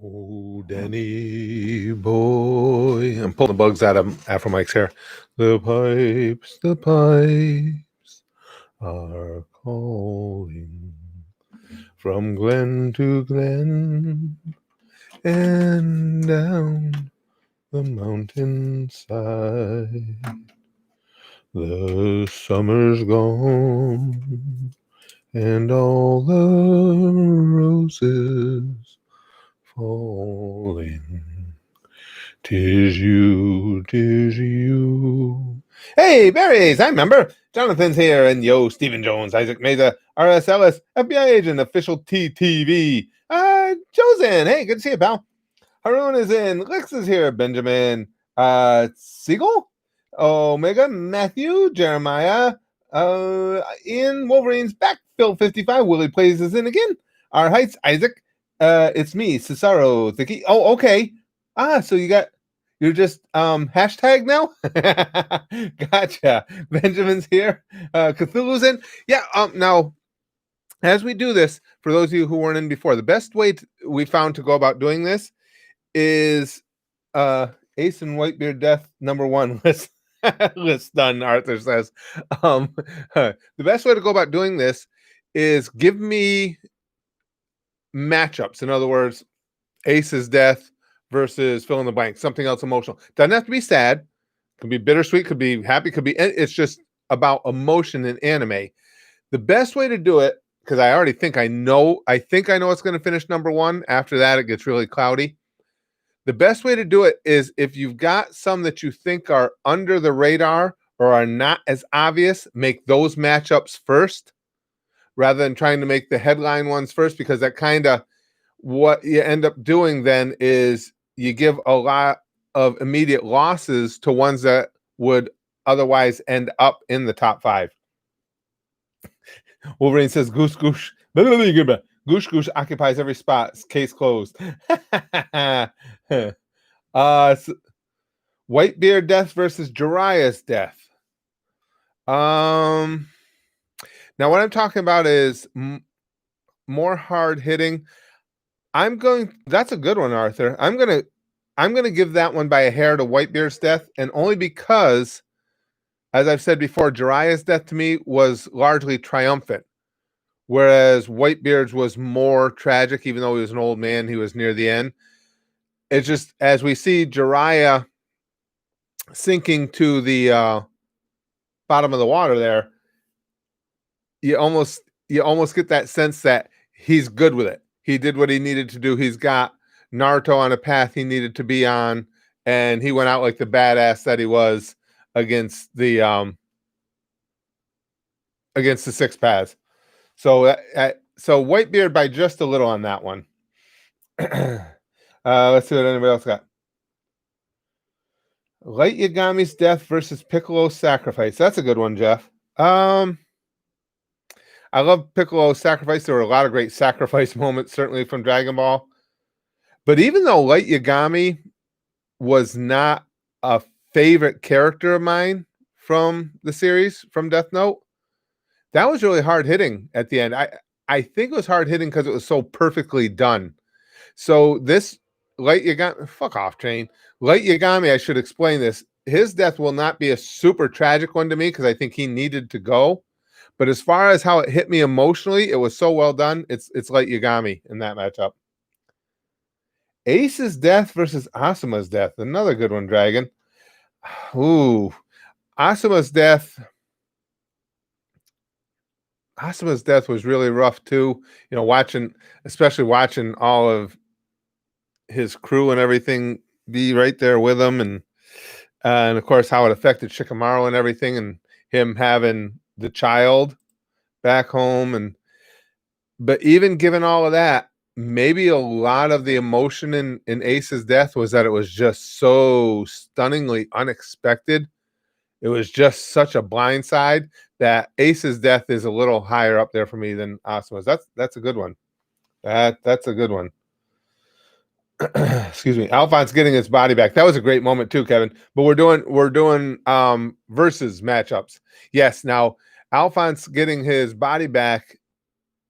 Oh, Danny boy. I'm pulling the bugs out of Afro Mike's hair. The pipes are calling from glen to glen and down the mountainside. The summer's gone and all the roses falling. 'Tis you, 'tis you. Hey, berries! I remember. Jonathan's here, and yo, Stephen Jones, Isaac Meza, R.S. Ellis, FBI agent, official TTV. Joe's in. Hey, good to see you, pal. Haroon is in. Lex is here. Benjamin. Siegel? Omega, Matthew, Jeremiah, Ian, Wolverine's back. Phil 55. Willie Plays is in again. Our Heights, Isaac. It's me, Cesaro. Thicky. Oh, okay. So you're just hashtag now? Gotcha. Benjamin's here. Cthulhu's in. Yeah, now as we do this, for those of you who weren't in before, the best way we found to go about doing this is Ace and Whitebeard Death #1 list. List done, Arthur says. The best way to go about doing this is give me matchups. In other words, Ace's death versus fill in the blank, something else emotional. Doesn't have to be sad. Could be bittersweet, could be happy, could be. It's just about emotion in anime. The best way to do it, because I already think I know what's going to finish #1. After that, it gets really cloudy. The best way to do it is if you've got some that you think are under the radar or are not as obvious, make those matchups first rather than trying to make the headline ones first, because that kind of what you end up doing then is you give a lot of immediate losses to ones that would otherwise end up in the top 5. Wolverine says goose goose. Goosh Goosh occupies every spot. Case closed. Whitebeard death versus Jiraiya's death. Now what I'm talking about is more hard hitting. That's a good one, Arthur. I'm gonna give that one by a hair to Whitebeard's death, and only because, as I've said before, Jiraiya's death to me was largely triumphant. Whereas Whitebeard's was more tragic, even though he was an old man, he was near the end. It's just, as we see Jiraiya sinking to the bottom of the water there, you almost get that sense that he's good with it. He did what he needed to do. He's got Naruto on a path he needed to be on, and he went out like the badass that he was against the six paths. So Whitebeard by just a little on that one. Let's see what anybody else got. Light Yagami's death versus Piccolo's sacrifice. That's a good one, Jeff. I love Piccolo's sacrifice. There were a lot of great sacrifice moments, certainly from Dragon Ball. But even though Light Yagami was not a favorite character of mine from the series, from Death Note, that was really hard hitting at the end. I think it was hard hitting because it was so perfectly done. So this Light Yagami, fuck off, Train. Light Yagami, I should explain this. His death will not be a super tragic one to me because I think he needed to go. But as far as how it hit me emotionally, it was so well done. It's Light Yagami in that matchup. Ace's death versus Asuma's death. Another good one, Dragon. Ooh. Asuma's death was really rough too. You know, especially watching all of his crew and everything be right there with him, and of course how it affected Shikamaru and everything, and him having the child back home. But even given all of that, maybe a lot of the emotion in Ace's death was that it was just so stunningly unexpected. It was just such a blindside that Ace's death is a little higher up there for me than Asuma's. That's a good one. That's a good one. Excuse me. Alphonse getting his body back. That was a great moment too, Kevin. But we're doing versus matchups. Yes. Now Alphonse getting his body back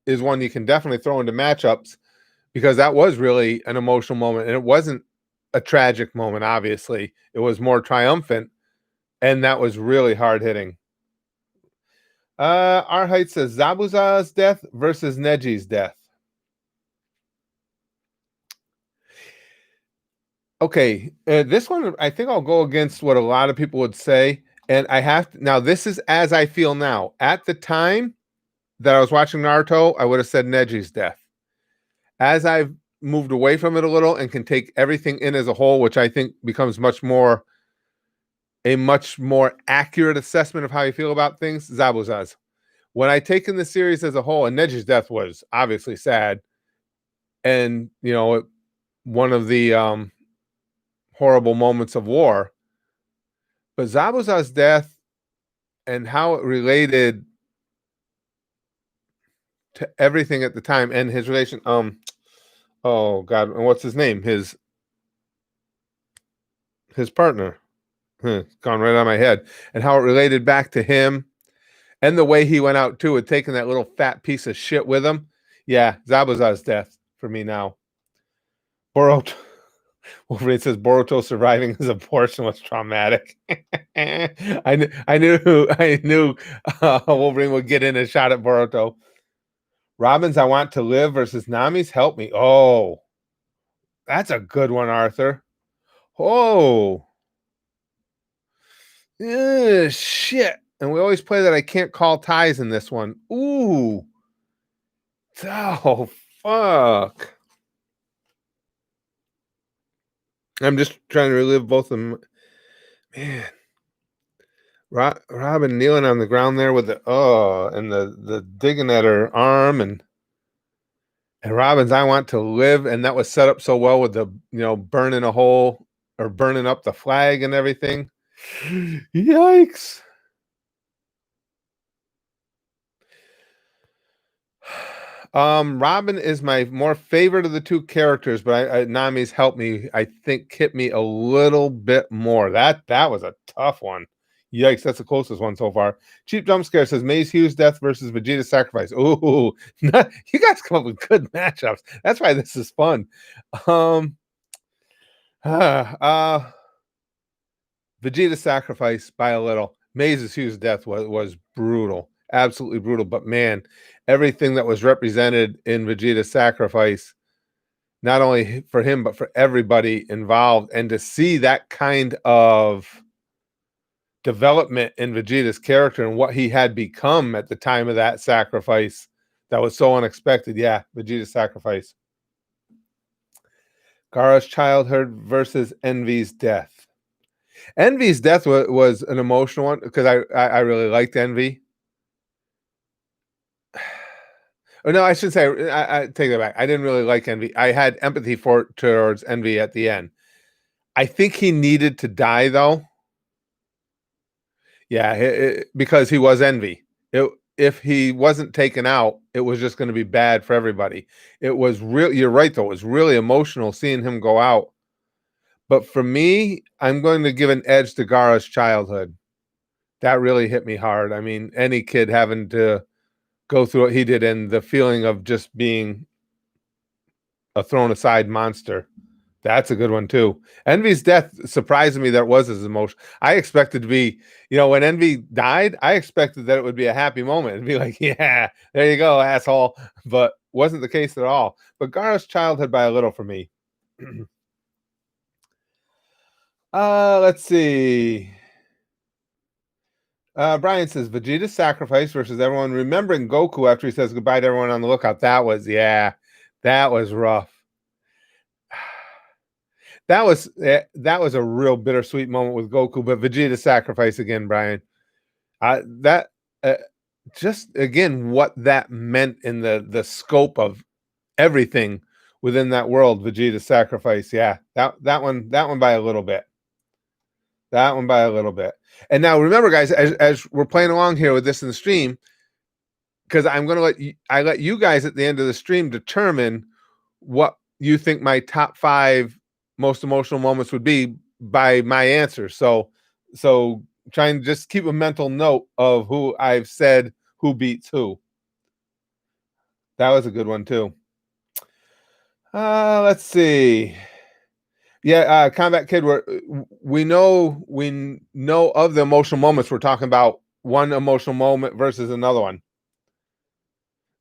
is one you can definitely throw into matchups, because that was really an emotional moment, and it wasn't a tragic moment. Obviously, it was more triumphant, and that was really hard hitting. Our height says Zabuza's death versus Neji's death. Okay, this one I think I'll go against what a lot of people would say, and I have to, now. This is as I feel now. At the time that I was watching Naruto, I would have said Neji's death. As I've moved away from it a little and can take everything in as a whole, which I think becomes a much more accurate assessment of how you feel about things, Zabuza's. When I take in the series as a whole, and Neji's death was obviously sad, and one of the horrible moments of war, but Zabuza's death and how it related to everything at the time and his relation, oh god, and what's his name? His partner. It's gone right out of my head. And how it related back to him, and the way he went out too, with taking that little fat piece of shit with him. Yeah, Zabuza's death for me now. Boruto. Wolverine says Boruto surviving his abortion was traumatic. I knew Wolverine would get in a shot at Boruto. Robin's I Want to Live versus Nami's Help Me. Oh, that's a good one, Arthur. Oh, shit. And we always play that I can't call ties in this one. Ooh. Oh, fuck. I'm just trying to relive both of them. Man. Robin kneeling on the ground there with and the digging at her arm, and Robin's I Want to Live, and that was set up so well with the burning a hole or burning up the flag and everything. Yikes. Robin is my more favorite of the two characters, but Nami's Help Me, I think, hit me a little bit more. That was a tough one. Yikes, that's the closest one so far. Cheap Jump Scare says Maze Hughes' death versus Vegeta's sacrifice. Ooh, you guys come up with good matchups. That's why this is fun. Vegeta's sacrifice by a little. Maze Hughes' death was brutal. Absolutely brutal. But man, everything that was represented in Vegeta's sacrifice, not only for him, but for everybody involved, and to see that kind of development in Vegeta's character and what he had become at the time of that sacrifice, that was so unexpected. Yeah, Vegeta's sacrifice. Gaara's childhood versus Envy's death. Envy's death was an emotional one because I really liked Envy. Oh, no, I should say, I take that back. I didn't really like Envy. I had empathy towards Envy at the end. I think he needed to die, though. Yeah, because he was Envy. If he wasn't taken out, it was just going to be bad for everybody. It was real. You're right, though. It was really emotional seeing him go out. But for me, I'm going to give an edge to Gaara's childhood. That really hit me hard. I mean, any kid having to go through what he did, and the feeling of just being a thrown aside monster. That's a good one too. Envy's death surprised me that it was as emotional. I expected to be, when Envy died, I expected that it would be a happy moment. It'd be like, yeah, there you go, asshole. But wasn't the case at all. But Gaara's childhood by a little for me. Let's see. Brian says Vegeta's sacrifice versus everyone remembering Goku after he says goodbye to everyone on the lookout. That was rough. That was a real bittersweet moment with Goku, but Vegeta's sacrifice again, Brian. That just again what that meant in the scope of everything within that world. Vegeta's sacrifice, yeah, that one by a little bit. That one by a little bit. And now remember, guys, as we're playing along here with this in the stream, because I'm going to let you guys at the end of the stream determine what you think my top 5 most emotional moments would be by my answer. So try and just keep a mental note of who I've said who beats who. That was a good one too. Let's see. Yeah, Combat Kid. We know of the emotional moments. We're talking about one emotional moment versus another one.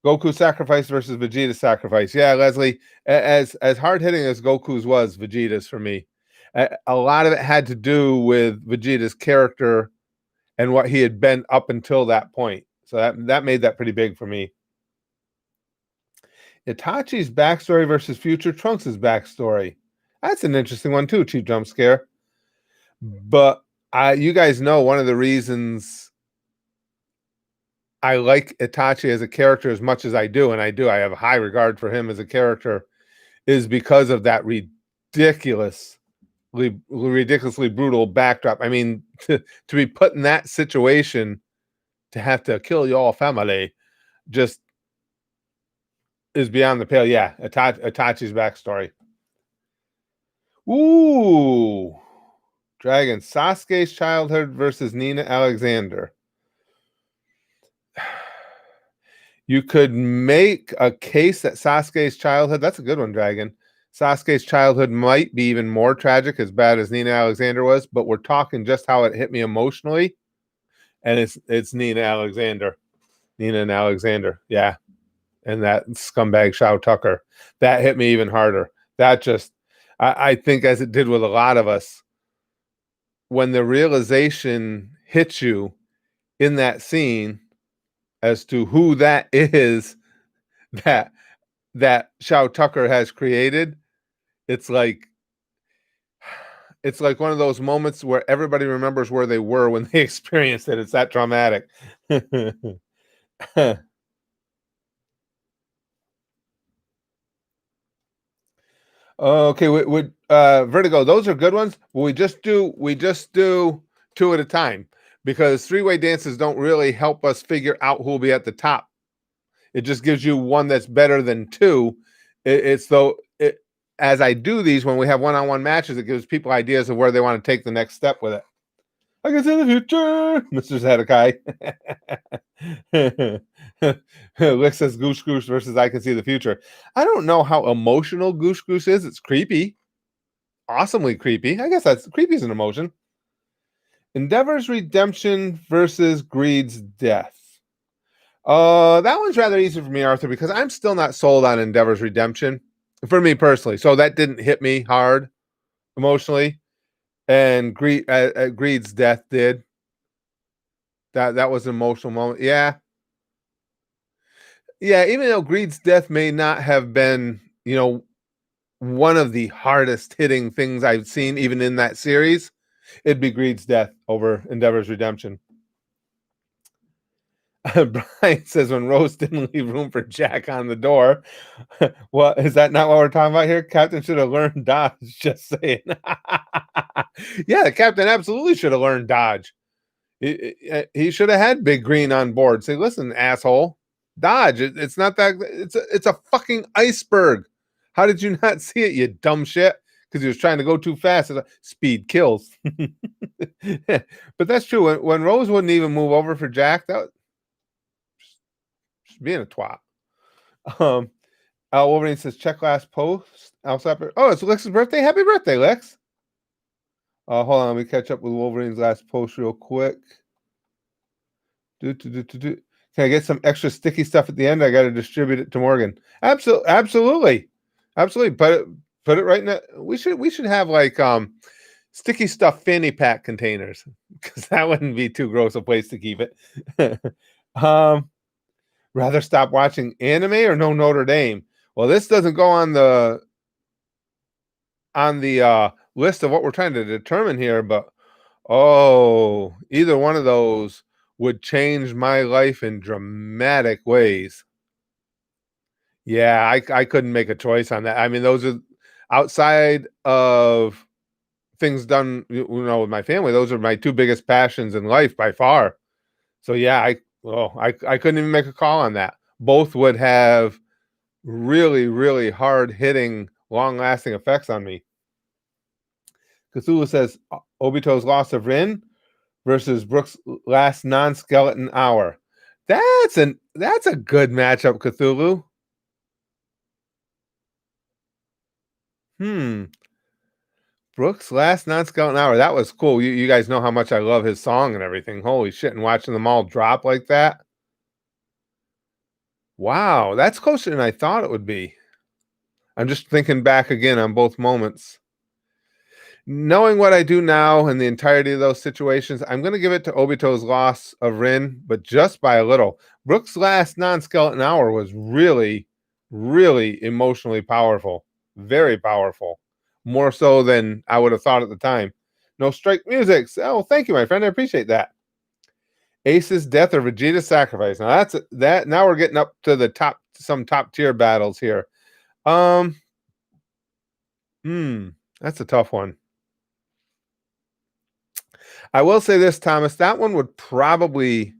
Goku sacrifice versus Vegeta sacrifice. Yeah, Leslie. As hard hitting as Goku's was, Vegeta's for me. A lot of it had to do with Vegeta's character and what he had been up until that point. So that made that pretty big for me. Itachi's backstory versus future Trunks' backstory. That's an interesting one too, Chief Jump Scare. But you guys know one of the reasons I like Itachi as a character as much as I do, and I have a high regard for him as a character, is because of that ridiculously brutal backdrop. I mean, to be put in that situation, to have to kill your family, just is beyond the pale. Yeah, Itachi's backstory. Ooh, Dragon. Sasuke's childhood versus Nina Alexander. You could make a case that Sasuke's childhood, that's a good one, Dragon. Sasuke's childhood might be even more tragic, as bad as Nina Alexander was, but we're talking just how it hit me emotionally. And it's Nina Alexander. Nina and Alexander. Yeah. And that scumbag Shao Tucker. That hit me even harder. That just, I think, as it did with a lot of us, when the realization hits you in that scene as to who that is that Shao Tucker has created, it's like one of those moments where everybody remembers where they were when they experienced it. It's that traumatic. Okay, with Vertigo, those are good ones. But we just do two at a time, because three-way dances don't really help us figure out who will be at the top. It just gives you one that's better than two. It's though it, as I do these, when we have one-on-one matches, it gives people ideas of where they want to take the next step with it. I can see the future, Mr. Zedekai. Lick says Goose Goose versus I can see the future. I don't know how emotional Goose Goose is. It's creepy. Awesomely creepy. I guess that's creepy is an emotion. Endeavor's redemption versus Greed's death. That one's rather easy for me, Arthur, because I'm still not sold on Endeavor's redemption for me personally. So that didn't hit me hard emotionally, and Greed's death did. That was an emotional moment. Yeah, yeah. Even though Greed's death may not have been, one of the hardest hitting things I've seen, even in that series, it'd be Greed's death over Endeavor's redemption. Brian says when Rose didn't leave room for Jack on the door. Well, is that not what we're talking about here? Captain should have learned dodge. Just saying. Yeah, the captain absolutely should have learned dodge. He should have had Big Green on board. Say, listen, asshole, dodge. It's not that. It's a fucking iceberg. How did you not see it, you dumb shit? Because he was trying to go too fast. Speed kills. But that's true. When Rose wouldn't even move over for Jack, that was just being a twat. Wolverine says, check last post. Oh, it's Lex's birthday. Happy birthday, Lex. Hold on. Let me catch up with Wolverine's last post real quick. Can I get some extra sticky stuff at the end? I got to distribute it to Morgan. Absolutely. Put it right in. We should have like sticky stuff fanny pack containers, because that wouldn't be too gross a place to keep it. Rather stop watching anime or no Notre Dame? Well, this doesn't go on the list of what we're trying to determine here, but either one of those would change my life in dramatic ways. Yeah, I couldn't make a choice on that. I mean, those are outside of things done, with my family. Those are my two biggest passions in life by far. So yeah, I couldn't even make a call on that. Both would have really, really hard hitting, long lasting effects on me. Cthulhu says Obito's loss of Rin versus Brooks' last non-skeleton hour. That's a good matchup, Cthulhu. Brooks' last non-skeleton hour. That was cool. You guys know how much I love his song and everything. Holy shit! And watching them all drop like that. Wow, that's closer than I thought it would be. I'm just thinking back again on both moments. Knowing what I do now and the entirety of those situations, I'm going to give it to Obito's loss of Rin, but just by a little. Brooks' last non-skeleton hour was really, really emotionally powerful. Very powerful. More so than I would have thought at the time. No strike music. Oh, thank you, my friend. I appreciate that. Ace's death or Vegeta's sacrifice. Now that's that. Now we're getting up to the some top tier battles here. Um, that's a tough one. I will say this, Thomas, that one would probably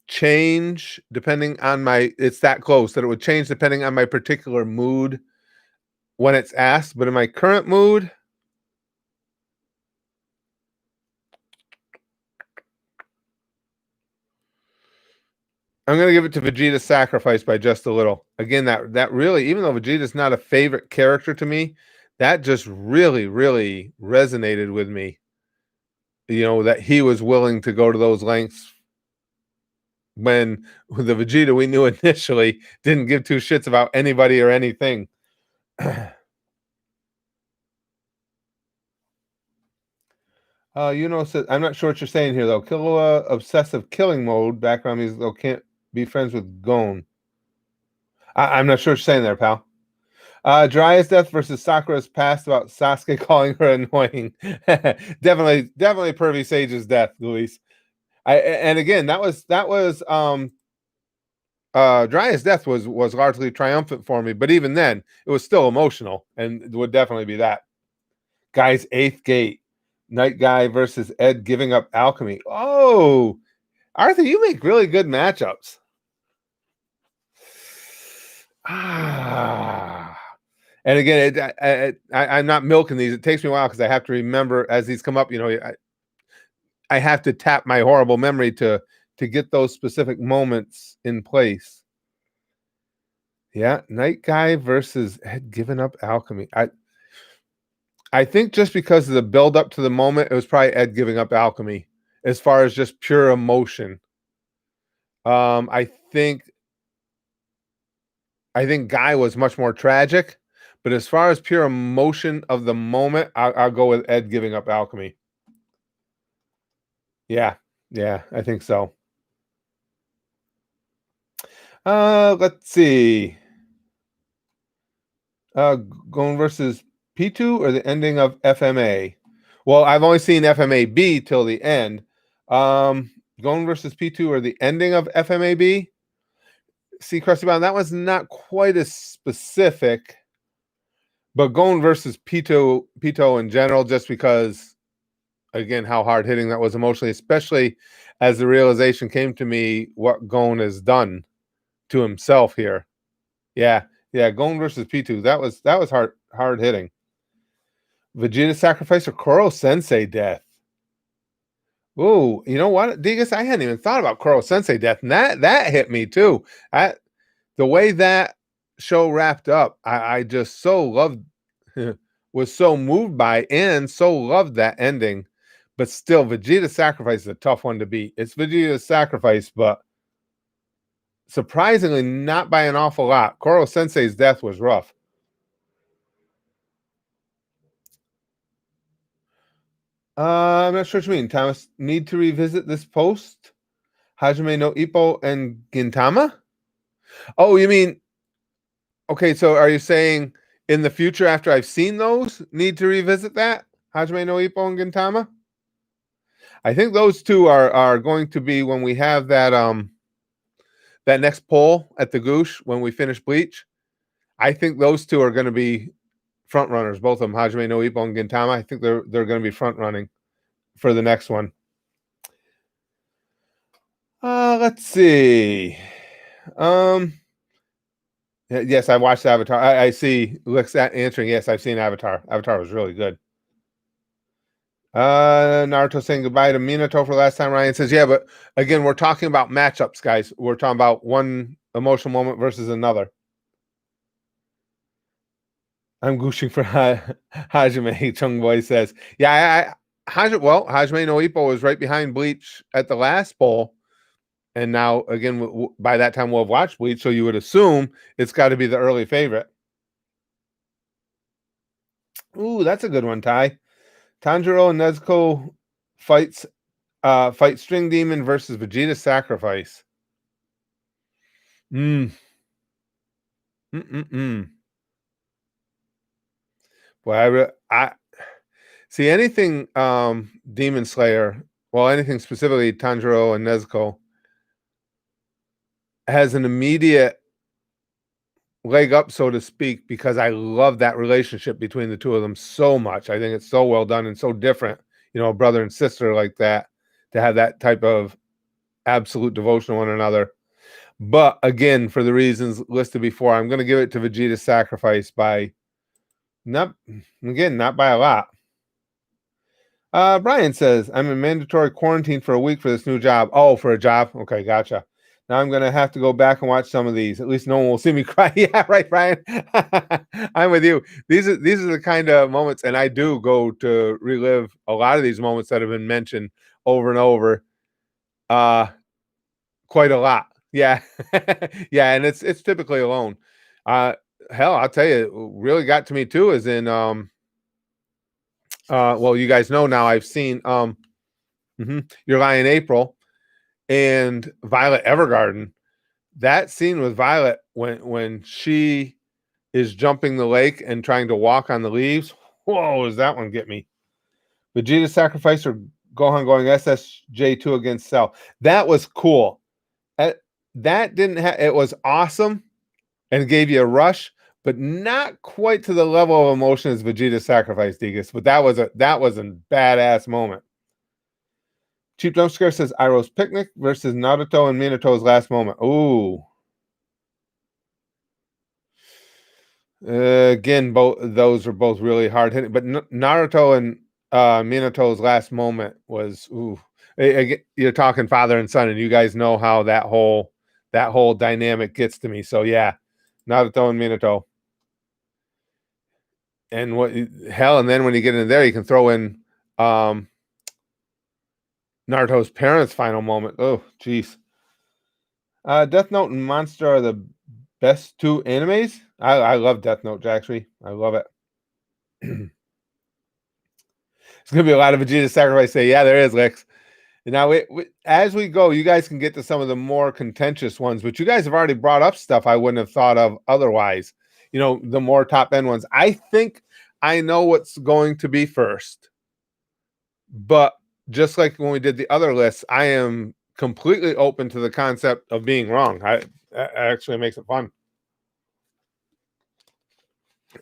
change depending on it's that close that it would change depending on my particular mood when it's asked. But in my current mood, I'm going to give it to Vegeta's sacrifice by just a little. Again, that really, even though Vegeta's not a favorite character to me, that just really, really resonated with me. You know, that he was willing to go to those lengths when the Vegeta we knew initially didn't give two shits about anybody or anything. Says, I'm not sure what you're saying here, though. Killua obsessive killing mode. Background music, though, can't be friends with Gon. I'm not sure what you're saying there, pal. Jiraiya's death versus Sakura's past about Sasuke calling her annoying. definitely Pervy Sage's death, Luis. And again, that was Jiraiya's death was largely triumphant for me, but even then, it was still emotional, and it would definitely be that. Guy's eighth gate. Night Guy versus Ed giving up Alchemy. Oh, Arthur, you make really good matchups. And again, I'm not milking these. It takes me a while because I have to remember as these come up. You know, I have to tap my horrible memory to get those specific moments in place. Yeah, Night Guy versus Ed giving up Alchemy. I think just because of the build up to the moment, it was probably Ed giving up Alchemy as far as just pure emotion. I think Guy was much more tragic, but as far as pure emotion of the moment, I'll go with Ed giving up Alchemy. Yeah, I think so. Let's see. Gon versus P2 or the ending of FMA? Well, I've only seen FMAB till the end. Gon versus P2 or the ending of FMAB? See, Krusty Brown, that was not quite as specific, but Gon versus Pito in general, just because, again, how hard hitting that was emotionally, especially as the realization came to me what Gon has done to himself here. Yeah, Gon versus P2. That was hard hitting. Vegeta sacrifice or Koro-sensei death? Oh, you know what, Digas? I hadn't even thought about Koro-sensei death, and that hit me too. The way that show wrapped up, I just so loved, was so moved by, and so loved that ending. But still, Vegeta's sacrifice is a tough one to beat. It's Vegeta's sacrifice, but surprisingly, not by an awful lot. Koro-sensei's death was rough. I'm not sure what you mean, Thomas. Need to revisit this post? Hajime no Ippo and Gintama? Oh, you mean, okay, so are you saying in the future after I've seen those, need to revisit that? Hajime no Ippo and Gintama? I think those two are going to be when we have that that next poll at the Goosh when we finish Bleach. I think those two are going to be front runners, both of them, Hajime no Ippo and Gintama. I think they're going to be front running for the next one. Let's see. Yes, I watched Avatar. I see Lick's answering. Yes, I've seen Avatar. Avatar was really good. Naruto saying goodbye to Minato for the last time. Ryan says, yeah, but again, we're talking about matchups, guys. We're talking about one emotional moment versus another. I'm gooshing for Hajime. Chung Boy says, "Yeah, Hajime no Ippo was right behind Bleach at the last bowl, and now again by that time we'll have watched Bleach, so you would assume it's got to be the early favorite." Ooh, that's a good one, Ty. Tanjiro and Nezuko fights fight String Demon versus Vegeta Sacrifice. Mm. Mm-mm-mm. Boy, I see anything Demon Slayer, well, anything specifically Tanjiro and Nezuko has an immediate leg up, so to speak, because I love that relationship between the two of them so much. I think it's so well done and so different, a brother and sister like that, to have that type of absolute devotion to one another. But again, for the reasons listed before, I'm going to give it to Vegeta's Sacrifice by not by a lot. Brian says, I'm in mandatory quarantine for a week for this new job. Oh, for a job? Okay, gotcha. Now I'm going to have to go back and watch some of these. At least no one will see me cry. Yeah, right, Brian. I'm with you. These are the kind of moments, and I do go to relive a lot of these moments that have been mentioned over and over. Quite a lot. Yeah. Yeah, and it's typically alone. Hell, I'll tell you, what really got to me too is in well, you guys know now I've seen Your Lie in April and Violet Evergarden. That scene with Violet when she is jumping the lake and trying to walk on the leaves. Whoa, does that one get me? Vegeta Sacrifice or Gohan going SSJ2 against Cell. That was cool. That didn't have, it was awesome and gave you a rush, but not quite to the level of emotion as Vegeta Sacrifice, Degas. But that was a badass moment. Cheap Jump Scare says Iroh's Picnic versus Naruto and Minato's Last Moment. Ooh. Again, both those are both really hard hitting, but Naruto and Minato's Last Moment was ooh. You're talking father and son, and you guys know how that whole dynamic gets to me. So yeah, Naruto and Minato. And and then when you get in there, you can throw in Naruto's parents' final moment. Oh, jeez. Death Note and Monster are the best two animes. I love Death Note, actually. I love it. There's gonna be a lot of Vegeta Sacrifice. Say, yeah, there is, Lex. Now, as we go, you guys can get to some of the more contentious ones, but you guys have already brought up stuff I wouldn't have thought of otherwise. The more top end ones. I think I know what's going to be first, but just like when we did the other lists, I am completely open to the concept of being wrong. That actually makes it fun.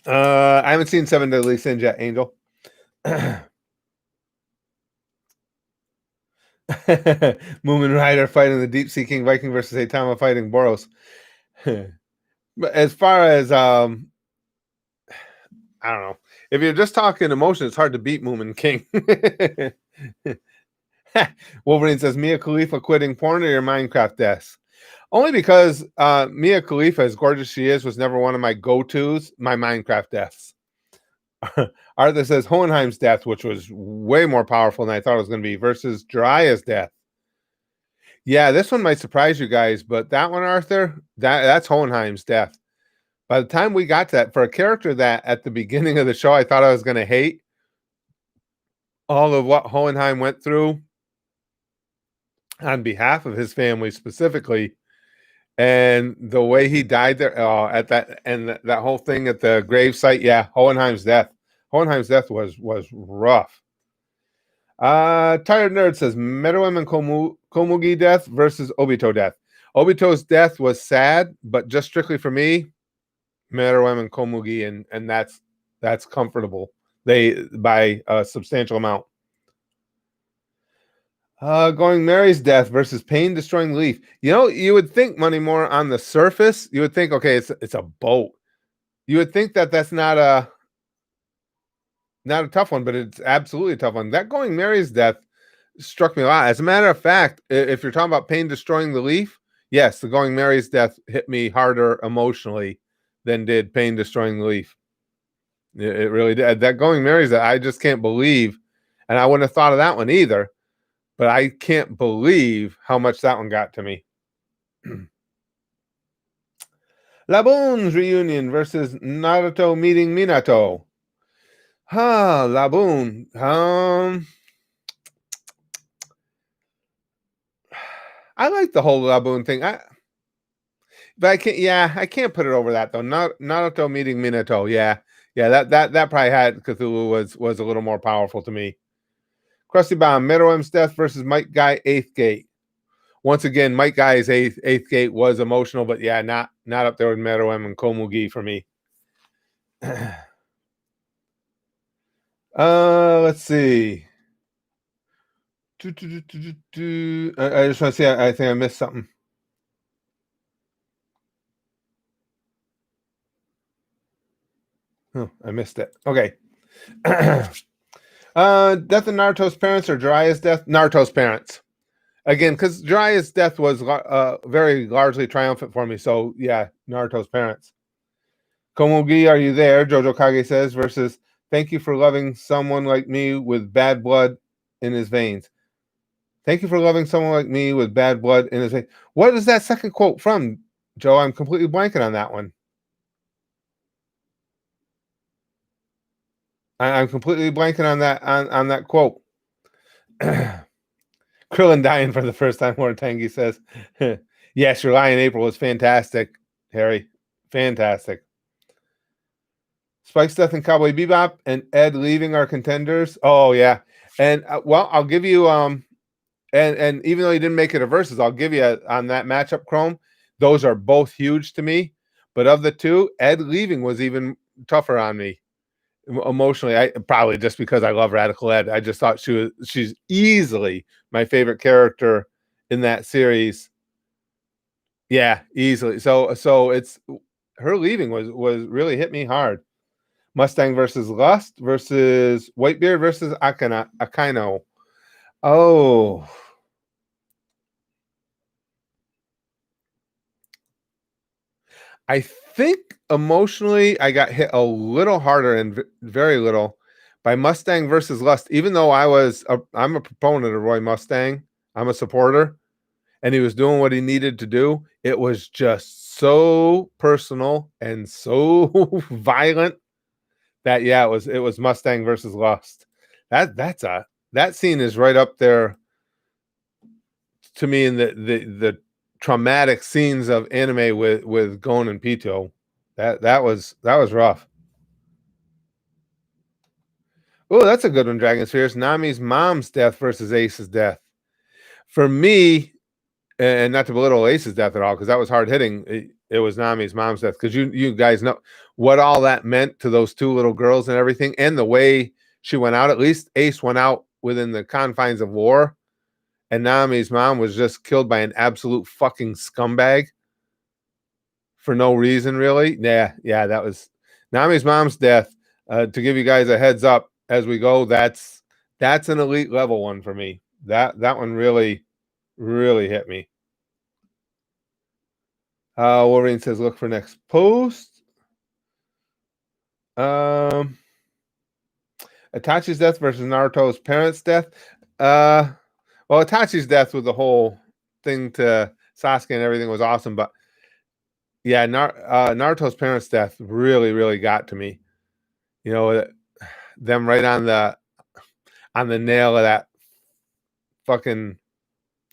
I haven't seen Seven Deadly Sins yet, Angel. Moomin Rider fighting the Deep Sea King Viking versus Aitama fighting Boros. But as far as I don't know. If you're just talking emotion, it's hard to beat Moomin King. Wolverine says Mia Khalifa quitting porn or your Minecraft deaths. Only because Mia Khalifa, as gorgeous she is, was never one of my go-tos, my Minecraft deaths. Arthur says Hohenheim's death, which was way more powerful than I thought it was going to be, versus Jiraiya's death. Yeah, this one might surprise you guys, but that one, Arthur, that's Hohenheim's death. By the time we got to that, for a character that at the beginning of the show I thought I was going to hate, all of what Hohenheim went through on behalf of his family specifically, and the way he died there at that, and that whole thing at the grave site, yeah, Hohenheim's death was rough. Tired Nerd says Meruem and Komugi death versus Obito death. Obito's death was sad, but just strictly for me, Meruem and Komugi, and that's comfortable. They by a substantial amount. Going Mary's death versus Pain destroying Leaf. You would think Money More on the surface. You would think, okay, it's a boat. You would think that's not a tough one, but it's absolutely a tough one. That Going Mary's death struck me a lot. As a matter of fact, if you're talking about Pain destroying the Leaf, yes, the Going Mary's death hit me harder emotionally than did Pain destroying the Leaf. It really did. That Going Marries That, I just can't believe, and I wouldn't have thought of that one either. But I can't believe how much that one got to me. Laboon's reunion versus Naruto meeting Minato. Laboon. I like the whole Laboon thing. But I can't. Yeah, I can't put it over that though. Naruto meeting Minato. Yeah, That probably had Cthulhu was a little more powerful to me. Krusty Bomb, Meruem's death versus Mike Guy Eighth Gate. Once again, Mike Guy's eighth Gate was emotional, but yeah, not up there with Meruem and Komugi for me. Let's see. I just want to see. I think I missed something. Oh, I missed it. Okay. Death of Naruto's parents or Jiraiya's death? Naruto's parents. Again, because Jiraiya's death was very largely triumphant for me. So, yeah, Naruto's parents. Komugi, are you there? Jojo Kage says, versus thank you for loving someone like me with bad blood in his veins. Thank you for loving someone like me with bad blood in his veins. What is that second quote from, Joe? I'm completely blanking on that one. I'm completely blanking on that quote. Krillin dying for the first time, Lord Tangy says. Yes, your lie in April was fantastic, Harry. Fantastic. Spike's death and Cowboy Bebop and Ed leaving our contenders. Oh yeah. And well, I'll give you and even though you didn't make it a versus, I'll give you on that matchup, Chrome. Those are both huge to me. But of the two, Ed leaving was even tougher on me emotionally. I probably just because I love Radical Ed. I just thought she's easily my favorite character in that series. Yeah, easily. So it's her leaving was really hit me hard. Mustang versus Lust versus Whitebeard versus Akaino. Oh. I think emotionally I got hit a little harder and very little by Mustang versus Lust, even though I'm a proponent of Roy Mustang. I'm a supporter, and he was doing what he needed to do. It was just so personal and so violent that it was Mustang versus Lust. That scene is right up there to me in the traumatic scenes of anime with Gon and Pito. That was rough. Oh, that's a good one, Dragon Spheres. Nami's mom's death versus Ace's death. For me, and not to belittle Ace's death at all, because that was hard hitting. It was Nami's mom's death, because you guys know what all that meant to those two little girls and everything, and the way she went out. At least Ace went out within the confines of war, and Nami's mom was just killed by an absolute fucking scumbag for no reason, really. Yeah, that was Nami's mom's death. To give you guys a heads up as we go, that's an elite level one for me. That one really hit me. Wolverine says, look for next post. Itachi's death versus Naruto's parents' death. Well, Itachi's death with the whole thing to Sasuke and everything was awesome, but yeah, Naruto's parents' death really got to me. You know, them right on the nail of that fucking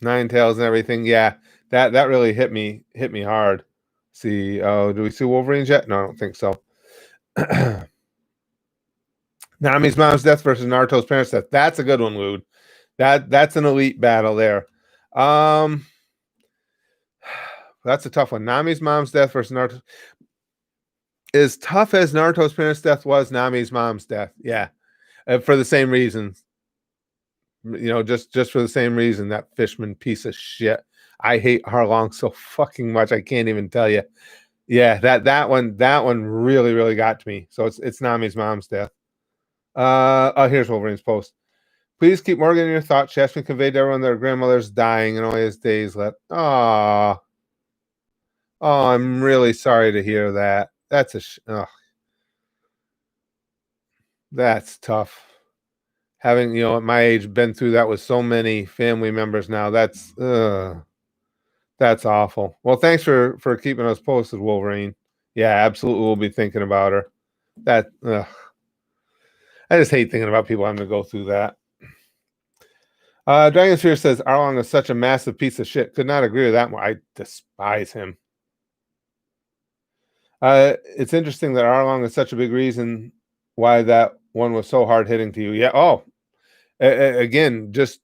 nine tails and everything. Yeah, that really hit me hard. See, do we see Wolverines yet? No, I don't think so. Nami's mom's death versus Naruto's parents' death. That's a good one, Lude. That's an elite battle there. That's a tough one. Nami's mom's death versus Naruto. As tough as Naruto's parents' death was, Nami's mom's death. Yeah, for the same reasons. You know, just for the same reason, that Fishman piece of shit. I hate Arlong so fucking much. I can't even tell you. Yeah, that one really got to me. So it's Nami's mom's death. Here's Wolverine's post. Please keep Morgan in your thoughts. Shashman conveyed to everyone their grandmother's dying and only his days left. Oh, I'm really sorry to hear that. That's That's tough. Having, at my age, been through that with so many family members now. That's awful. Well, thanks for keeping us posted, Wolverine. Yeah, absolutely. We'll be thinking about her. I just hate thinking about people having to go through that. Dragon Sphere says Arlong is such a massive piece of shit. Could not agree with that one. I despise him. It's interesting that Arlong is such a big reason why that one was so hard hitting to you. Yeah. Oh, again, just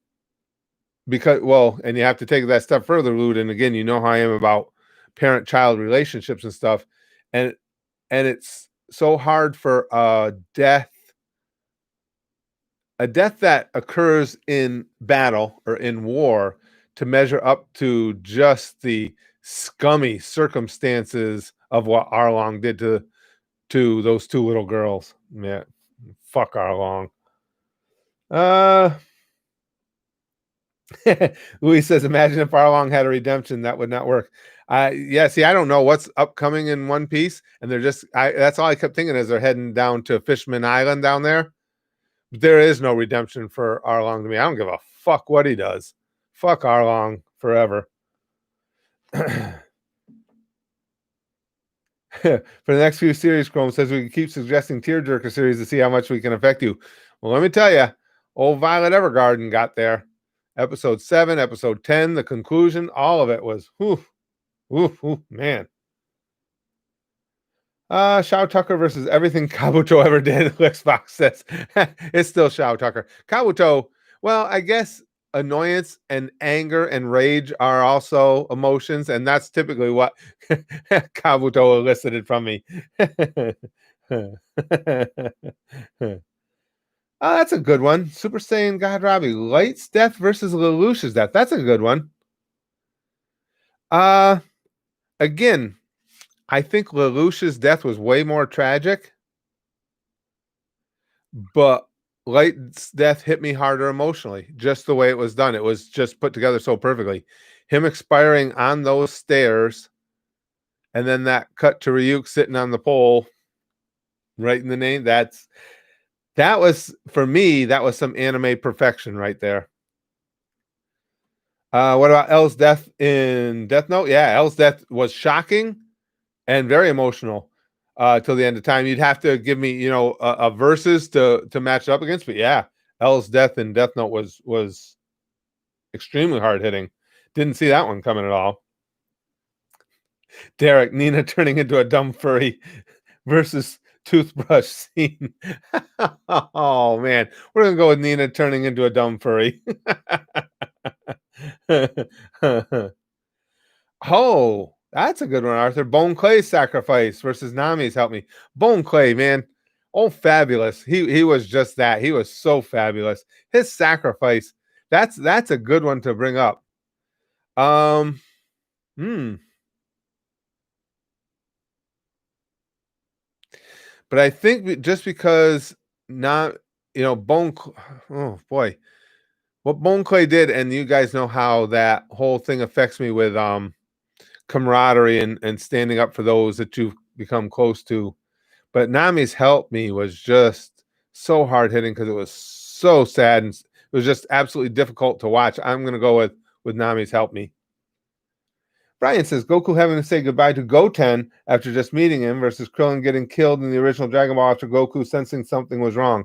because. Well, and you have to take that step further, Lud. And again, you know how I am about parent-child relationships and stuff, and it's so hard for a death that occurs in battle or in war to measure up to just the scummy circumstances of what Arlong did to those two little girls. Yeah, fuck Arlong. Louis says, imagine if Arlong had a redemption, that would not work. Yeah, see, I don't know what's upcoming in One Piece, and they're just that's all I kept thinking as they're heading down to Fishman Island down there. There is no redemption for Arlong to me. I don't give a fuck what he does. Fuck Arlong forever. For the next few series, Chrome says we can keep suggesting tearjerker series to see how much we can affect you. Well, let me tell you, old Violet Evergarden got there. Episode 7, episode 10, the conclusion, all of it was, man. Shao Tucker versus everything Kabuto ever did. Xbox says it's still Shao Tucker. Kabuto, well, I guess annoyance and anger and rage are also emotions, and that's typically what Kabuto elicited from me. Oh, that's a good one. Super Saiyan God Robbie. Light's death versus Lelouch's death. That's a good one. Again, I think Lelouch's death was way more tragic, but Light's death hit me harder emotionally, just the way it was done. It was just put together so perfectly. Him expiring on those stairs, and then that cut to Ryuk sitting on the pole, right in the name. That was, for me, that was some anime perfection right there. What about L's death in Death Note? Yeah, L's death was shocking and very emotional till the end of time. You'd have to give me, a verses to match it up against. But yeah, L's death in Death Note was extremely hard hitting. Didn't see that one coming at all. Derek, Nina turning into a dumb furry versus toothbrush scene. Oh man, we're gonna go with Nina turning into a dumb furry. Oh, that's a good one, Arthur. Bone Clay's sacrifice versus Nami's help me. Bone Clay, man. Oh, fabulous. He was just that. He was so fabulous. His sacrifice, that's a good one to bring up. But I think just because Bone, oh boy, what Bone Clay did, and you guys know how that whole thing affects me with camaraderie and standing up for those that you've become close to. But Nami's help me was just so hard hitting because it was so sad and it was just absolutely difficult to watch. I'm gonna go with Nami's help me. Brian says Goku having to say goodbye to Goten after just meeting him versus Krillin getting killed in the original Dragon Ball after Goku sensing something was wrong.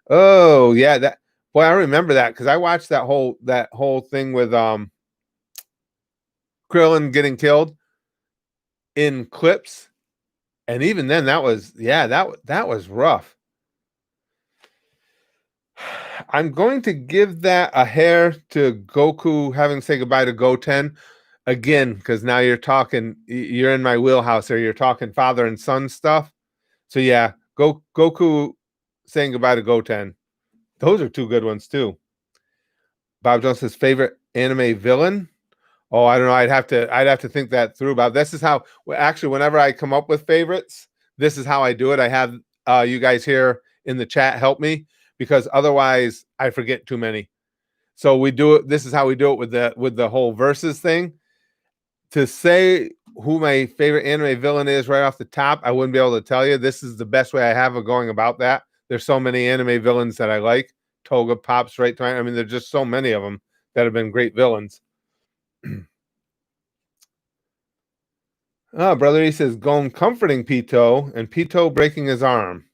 Oh yeah, that boy, I remember that because I watched that whole thing with Krillin getting killed in clips, and even then that was that was rough. I'm going to give that a hair to Goku having to say goodbye to Goten again, because now you're in my wheelhouse here. You're talking father and son stuff. So yeah, Goku saying goodbye to Goten. Those are two good ones too. Bob Jones says favorite anime villain. Oh, I don't know. I'd have to think that through. Bob, this is how actually whenever I come up with favorites, this is how I do it. I have you guys here in the chat help me because otherwise I forget too many. So we do it. This is how we do it with the whole versus thing. To say who my favorite anime villain is right off the top, I wouldn't be able to tell you. This is the best way I have of going about that. There's so many anime villains that I like. Toga pops right to my, I mean, there's just so many of them that have been great villains. Oh, brother, he says, Gon comforting Pito and Pito breaking his arm.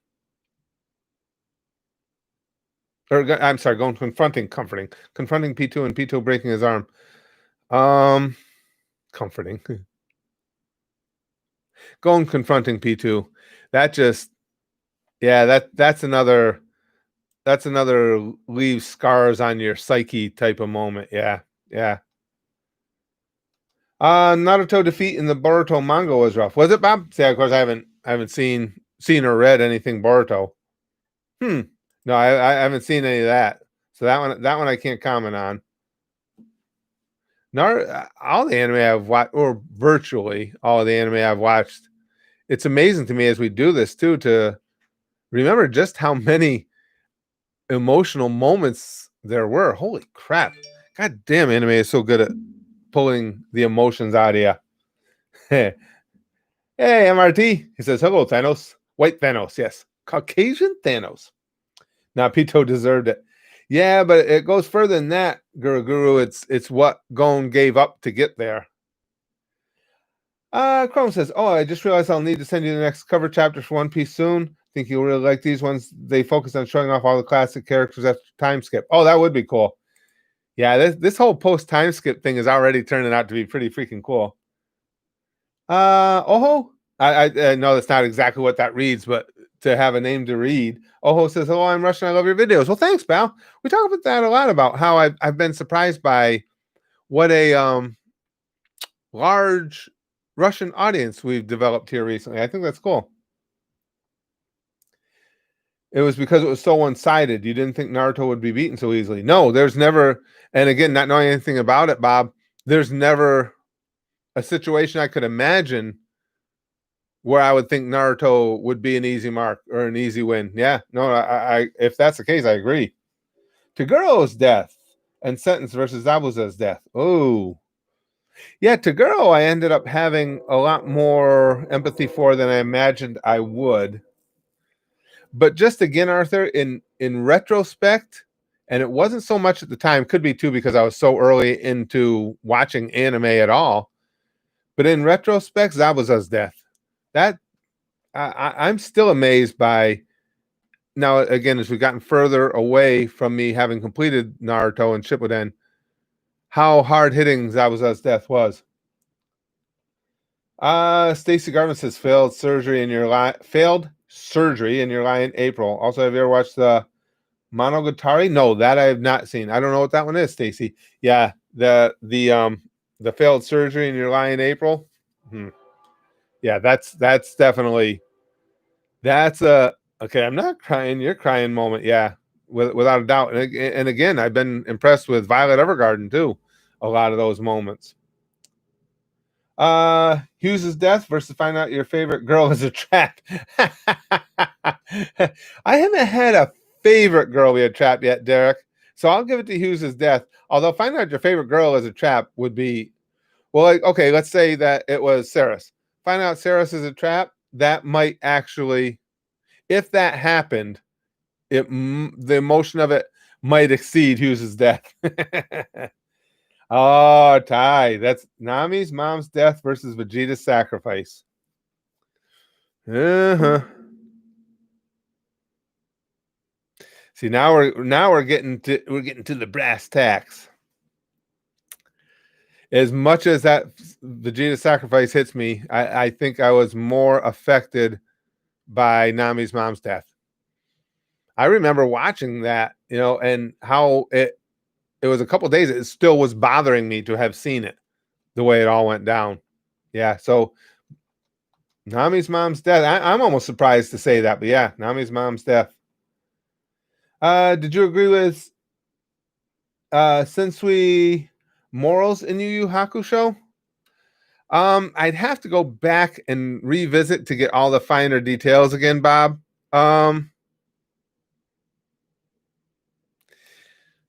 Or, I'm sorry, Gon confronting Pito and Pito breaking his arm. Comforting. Gon confronting Pito. That just, yeah, that's another leaves scars on your psyche type of moment. Yeah, yeah. Naruto defeat in the Boruto manga was rough. Was it, Bob? See, of course, I haven't seen or read anything Boruto. No, I haven't seen any of that. So that one I can't comment on. All the anime I've watched, or virtually all of the anime I've watched, it's amazing to me as we do this too to remember just how many emotional moments there were. Holy crap! God damn, anime is so good at pulling the emotions out of you. Hey, MRT. He says, hello, Thanos. White Thanos, yes. Caucasian Thanos. Now, Pito deserved it. Yeah, but it goes further than that, Guru. It's what Gon gave up to get there. Chrome says, oh, I just realized I'll need to send you the next cover chapter for One Piece soon. Think you'll really like these ones. They focus on showing off all the classic characters after time skip. Oh, that would be cool. Yeah, this whole post time skip thing is already turning out to be pretty freaking cool. Oho. I know that's not exactly what that reads, but to have a name to read. Oho says, hello, I'm Russian. I love your videos. Well, thanks, pal. We talk about that a lot, about how I've been surprised by what a large Russian audience we've developed here recently. I think that's cool. It was because it was so one-sided. You didn't think Naruto would be beaten so easily. No, there's never, and again, not knowing anything about it, Bob, there's never a situation I could imagine where I would think Naruto would be an easy mark or an easy win. Yeah, no, I if that's the case, I agree. Taguro's death and sentence versus Zabuza's death. Oh, yeah, Taguro I ended up having a lot more empathy for than I imagined I would. But just again, Arthur, in retrospect, and it wasn't so much at the time, could be too because I was so early into watching anime at all. But in retrospect, Zabuza's death, that I'm still amazed by. Now, again, as we've gotten further away from me having completed Naruto and Shippuden, how hard hitting Zabuza's death was. Stacy Garvin says failed surgery in your lie in April. Also, have you ever watched the Monogatari? No, that I have not seen. I don't know what that one is, Stacy. Yeah, the failed surgery in your lie in April. Yeah, that's definitely, that's a okay. I'm not crying. You're crying moment. Yeah, without a doubt. And again, I've been impressed with Violet Evergarden too. A lot of those moments. Hughes' death versus find out your favorite girl is a trap. I haven't had a favorite girl be a trap yet, Derek. So I'll give it to Hughes' death. Although find out your favorite girl is a trap would be, well, like, okay, let's say that it was Saris. Find out Saris is a trap. That might actually, if that happened, the emotion of it might exceed Hughes' death. Oh, Ty. That's Nami's mom's death versus Vegeta's sacrifice. Uh-huh. See, now we're getting to the brass tacks. As much as that Vegeta sacrifice hits me, I think I was more affected by Nami's mom's death. I remember watching that, and how it was a couple days. It still was bothering me to have seen it, the way it all went down. Yeah, so Nami's mom's death. I'm almost surprised to say that, but yeah, Nami's mom's death. Did you agree with Sensui morals in Yu Yu Hakusho? I'd have to go back and revisit to get all the finer details again, Bob.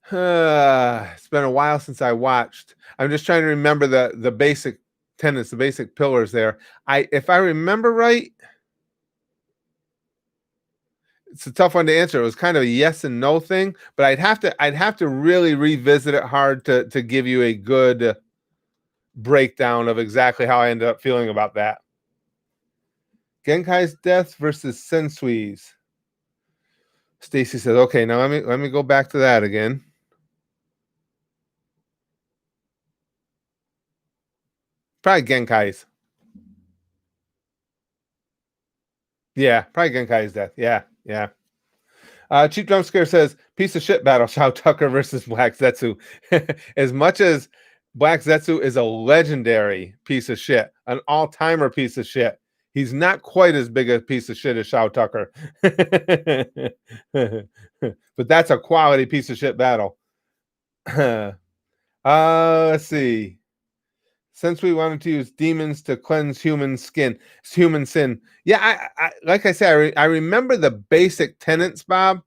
It's been a while since I watched. I'm just trying to remember the basic tenets, the basic pillars there. If I remember right, it's a tough one to answer. It was kind of a yes and no thing, but I'd have to really revisit it hard to give you a good breakdown of exactly how I ended up feeling about that. Genkai's death versus Sensui's. Stacy says, "Okay, now let me go back to that again." Probably Genkai's. Yeah, probably Genkai's death. Yeah, yeah. Cheap Jump Scare says, piece of shit battle, Shao Tucker versus Black Zetsu. As much as Black Zetsu is a legendary piece of shit, an all-timer piece of shit, he's not quite as big a piece of shit as Shao Tucker. But that's a quality piece of shit battle. Let's see. Since we wanted to use demons to cleanse human sin. Yeah, I like I said, I remember the basic tenets, Bob,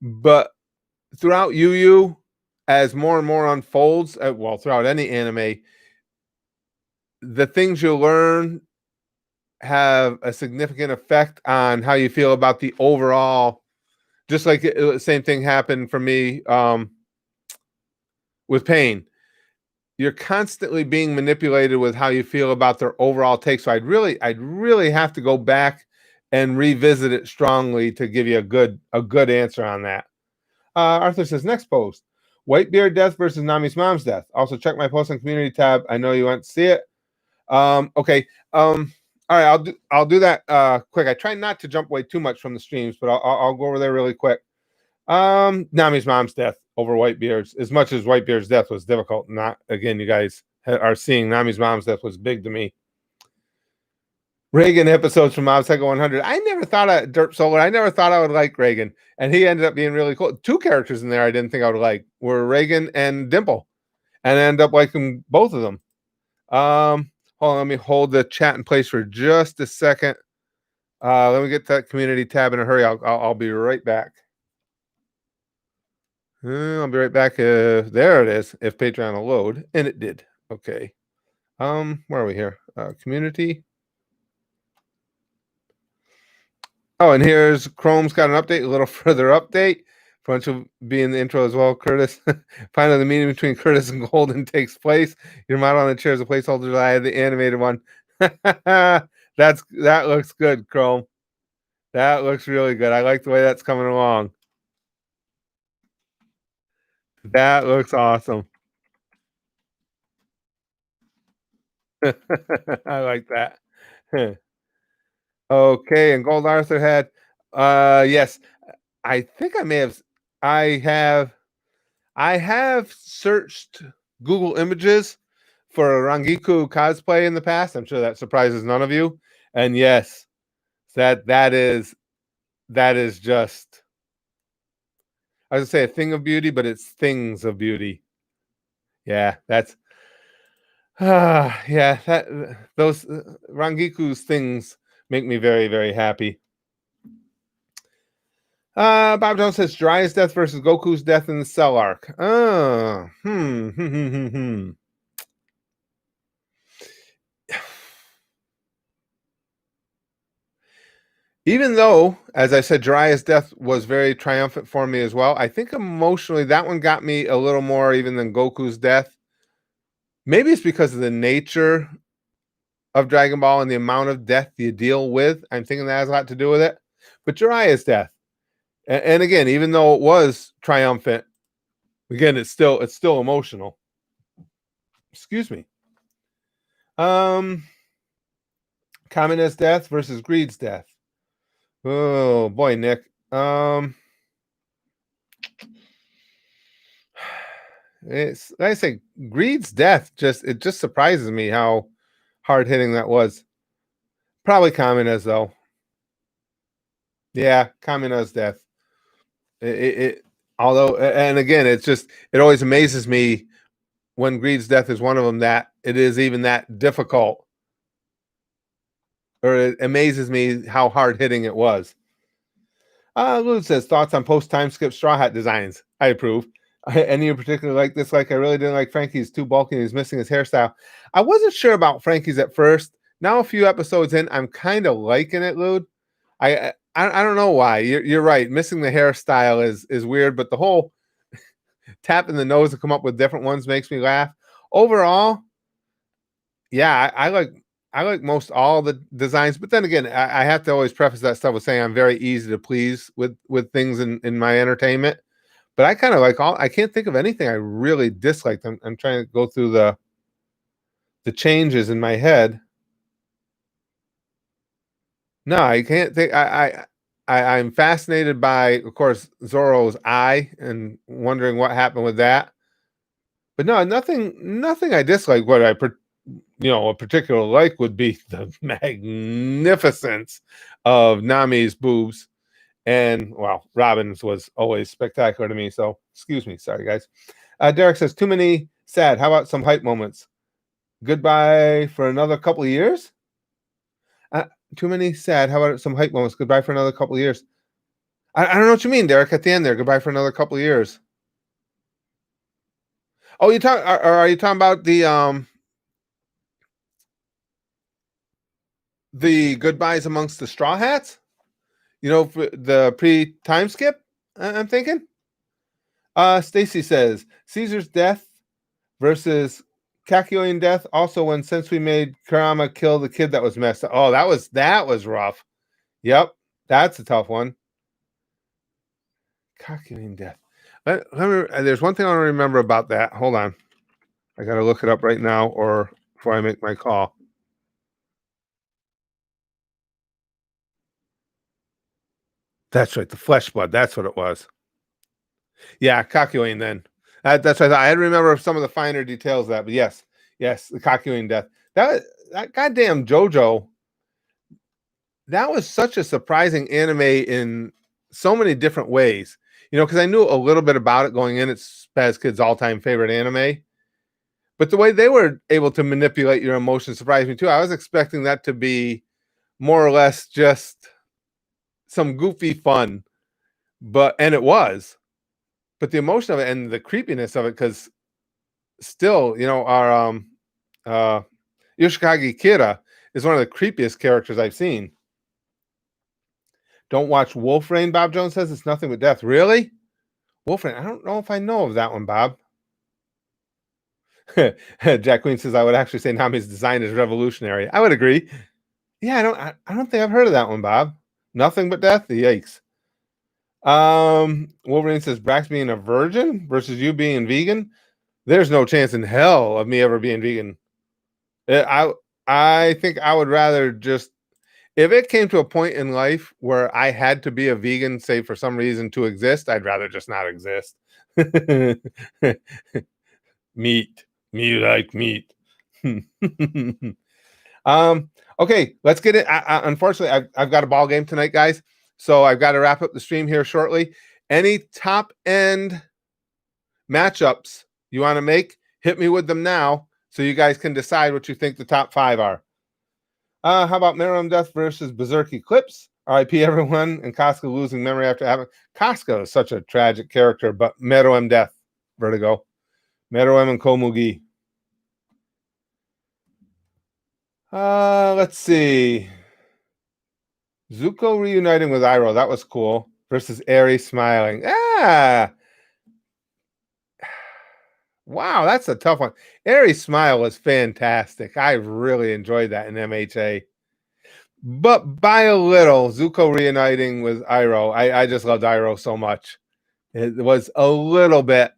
but throughout YuYu, as more and more unfolds, well, throughout any anime, the things you learn have a significant effect on how you feel about the overall. Just like the same thing happened for me with Pain. You're constantly being manipulated with how you feel about their overall take. So I'd really have to go back and revisit it strongly to give you a good answer on that. Arthur says, next post, Whitebeard death versus Nami's mom's death. Also check my post on community tab. I know you want to see it. Okay. All right, I'll do that quick. I try not to jump away too much from the streams, but I'll go over there really quick. Nami's mom's death over Whitebeard's, as much as Whitebeard's death was difficult. Not again, you guys are seeing Nami's mom's death was big to me. Reagan episodes from Mob Psycho 100. I never thought of Derp Solar. I never thought I would like Reagan, and he ended up being really cool. Two characters in there I didn't think I would like were Reagan and Dimple, and I ended up liking both of them. Hold on, let me hold the chat in place for just a second. Let me get that community tab in a hurry. I'll be right back. I'll be right back. There it is. If Patreon will load, and it did. Okay. Where are we here? Community. Oh, and here's Chrome's got an update, a little further update. Front will be in the intro as well, Curtis. Finally, the meeting between Curtis and Golden takes place. Your model on the chair is a placeholder. I had the animated one. That looks good, Chrome. That looks really good. I like the way that's coming along. That looks awesome. I like that. Okay, and Gold Arthur had yes. I think I have searched Google Images for a Rangiku cosplay in the past. I'm sure that surprises none of you. And yes, that is just, I was gonna say a thing of beauty, but it's things of beauty. Yeah, that's yeah, those Rangiku's things make me very, very happy. Bob Jones says Jiraiya's death versus Goku's death in the Cell arc. Even though, as I said, Jiraiya's death was very triumphant for me as well, I think emotionally that one got me a little more even than Goku's death. Maybe it's because of the nature of Dragon Ball and the amount of death you deal with. I'm thinking that has a lot to do with it. But Jiraiya's death, and again, even though it was triumphant, again, it's still emotional. Excuse me. Kamina's death versus Greed's death. Oh boy, Nick. It's like I say, Greed's death just surprises me how hard hitting that was. Probably Kamina's though. Yeah, Kamina's death. Although, and again, it always amazes me when Greed's death is one of them that it is even that difficult, or it amazes me how hard hitting it was. Lou says thoughts on post time skip Straw Hat designs. I approve. Any in particular like this? Like I really didn't like Frankie's too bulky and he's missing his hairstyle. I wasn't sure about Frankie's at first. Now a few episodes in, I'm kind of liking it, Lude. I I don't know why. You're right. Missing the hairstyle is weird, but the whole tapping the nose to come up with different ones makes me laugh. Overall, yeah, I like most all the designs, but then again, I have to always preface that stuff with saying I'm very easy to please with things in my entertainment. But I kind of like all. I can't think of anything I really disliked. I'm trying to go through the changes in my head. No, I can't think. I'm fascinated by, of course, Zoro's eye and wondering what happened with that. But no, nothing I dislike. What a particular like would be the magnificence of Nami's boobs. And well, Robin's was always spectacular to me. So excuse me, sorry guys. Derek says too many sad. How about some hype moments? Goodbye for another couple of years. Uh, Too many sad. How about some hype moments? Goodbye for another couple of years. I don't know what you mean, Derek. At the end there, goodbye for another couple of years. Oh, are you talking about the goodbyes amongst the Straw Hats? You know, for the pre time skip. I'm thinking. Stacy says Caesar's death versus Kakyoin death. Also, when since we made Kurama kill the kid that was messed up. Oh, that was rough. Yep, that's a tough one. Kakyoin death. There's one thing I want to remember about that. Hold on, I got to look it up right now, or before I make my call. That's right, the flesh blood. That's what it was. Yeah, Kakyoin. Then that's what I thought. I had to remember some of the finer details of that, but yes, the Kakyoin death. That goddamn Jojo. That was such a surprising anime in so many different ways. You know, because I knew a little bit about it going in. It's Spaz Kid's all-time favorite anime. But the way they were able to manipulate your emotions surprised me too. I was expecting that to be more or less just some goofy fun, and it was. But the emotion of it and the creepiness of it, because still, our uh Yoshikage Kira is one of the creepiest characters I've seen. Don't watch Wolf Rain, Bob Jones says it's nothing but death. Really? Wolf Rain, I don't know if I know of that one, Bob. Jack Queen says I would actually say Nami's design is revolutionary. I would agree. Yeah, I don't think I've heard of that one, Bob. Nothing but death. Yikes. Wolverine says Brax being a virgin versus you being vegan. There's no chance in hell of me ever being vegan. I think I would rather just, if it came to a point in life where I had to be a vegan, say for some reason to exist, I'd rather just not exist. Meat. Me like meat. Okay, let's get it. Unfortunately, I've got a ball game tonight, guys. So I've got to wrap up the stream here shortly. Any top end matchups you want to make, hit me with them now so you guys can decide what you think the top 5 are. How about Meruem Death versus Berserk Eclipse? RIP everyone, and Casca losing memory after having... Casca is such a tragic character, but Meruem Death, Vertigo. Meruem and Komugi. Let's see. Zuko reuniting with Iroh. That was cool. Versus Eri smiling. Wow, that's a tough one. Eri's smile was fantastic. I really enjoyed that in MHA. But by a little, Zuko reuniting with Iroh. I just loved Iroh so much. It was a little bit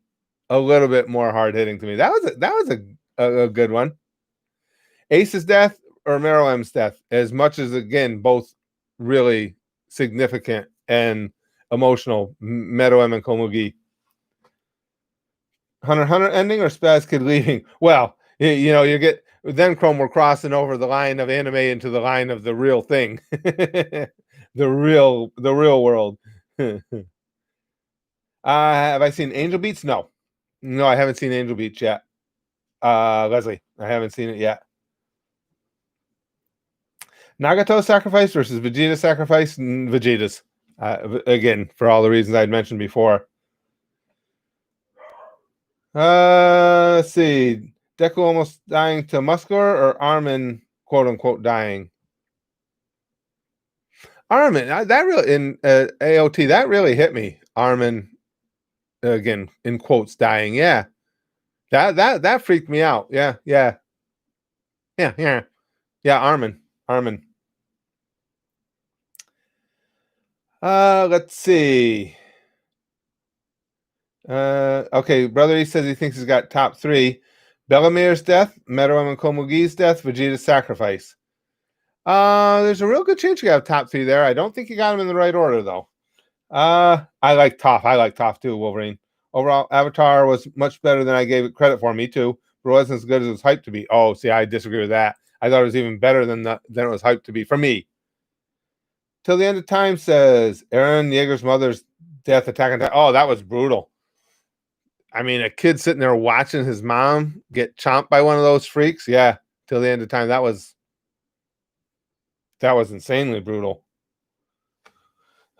more hard hitting to me. That was a good one. Ace's death or Meruem's death, as much as again both really significant and emotional. Meruem and Komugi. Hunter ending or Spaz Kid leaving? Well, you get then Chrome we're crossing over the line of anime into the line of the real thing. the real world. Have I seen Angel Beats? No, I haven't seen Angel Beats yet. Leslie, I haven't seen it yet. Nagato sacrifice versus Vegeta sacrifice. Vegeta's. Again, for all the reasons I'd mentioned before. Let's see. Deku almost dying to Muscular or Armin quote unquote dying? Armin, that really in AOT, that really hit me. Armin, again in quotes, dying. Yeah, that freaked me out. Yeah, yeah, yeah, yeah, yeah. Armin. Let's see. Okay, brother. He says he thinks he's got top three: Bellamir's death, Meruem and Komugi's death, Vegeta's sacrifice. There's a real good chance you got a top three there. I don't think you got them in the right order though. I like Toph. I like Toph too, Wolverine. Overall, Avatar was much better than I gave it credit for. Me too, but it wasn't as good as it was hyped to be. Oh, see, I disagree with that. I thought it was even better than it was hyped to be for me. Till the End of Time says Eren Yeager's mother's death, Attack on Titan. Oh, that was brutal. I mean, a kid sitting there watching his mom get chomped by one of those freaks. Yeah, Till the End of Time. That was insanely brutal.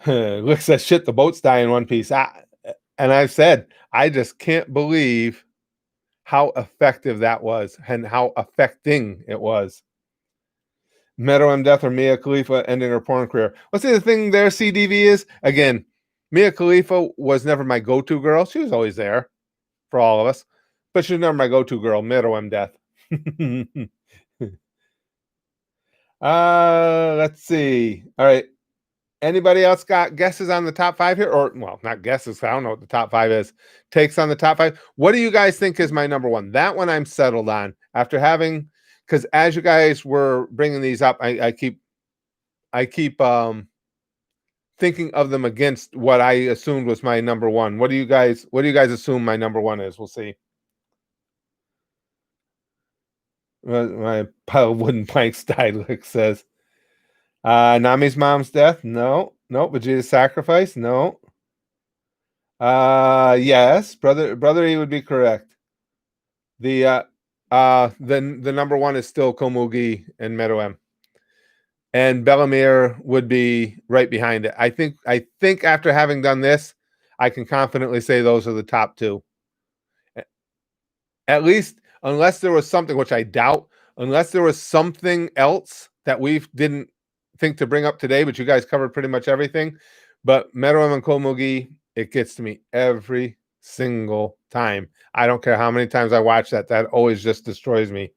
Looks that shit. The boats die in One Piece. And I've said, I just can't believe how effective that was and how affecting it was. Meruem death or Mia Khalifa ending her porn career. Let's see, the thing there, CDV, is, again, Mia Khalifa was never my go-to girl. She was always there for all of us, but she was never my go-to girl. Meruem death. Let's see. All right. Anybody else got guesses on the top five here? Or, well, not guesses. I don't know what the top five is. Takes on the top five. What do you guys think is my number one? That one I'm settled on after having, because as you guys were bringing these up, I keep thinking of them against what I assumed was my number one. What do you guys assume my number one is? We'll see. My pile of wooden planks died, says. Nami's mom's death? No. Vegeta's sacrifice? No. Yes, brother, he would be correct. The number one is still Komugi and Meruem, and Bellamere would be right behind it. I think after having done this, I can confidently say those are the top two. At least, unless there was something, which I doubt, unless there was something else that we didn't think to bring up today, but you guys covered pretty much everything. But Meruem and Komugi, it gets to me every single time. I don't care how many times I watch that always just destroys me.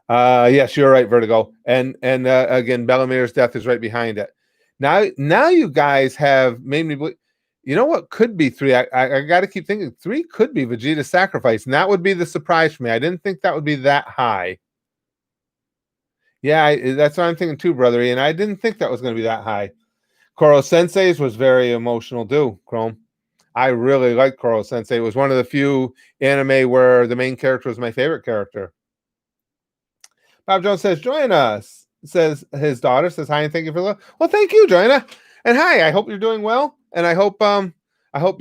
Yes, you're right, Vertigo. And again, Bellamir's death is right behind it. Now you guys have made me believe. You know what could be three? I got to keep thinking. Three could be Vegeta's sacrifice, and that would be the surprise for me. I didn't think that would be that high. Yeah, that's what I'm thinking too, brother. And I didn't think that was going to be that high. Koro-sensei's was very emotional too, Chrome. I really like Koro-sensei. It was one of the few anime where the main character was my favorite character. Bob Jones says, join us. Says his daughter says hi and thank you for love. Well, thank you, Joanna. And hi, I hope you're doing well. And I hope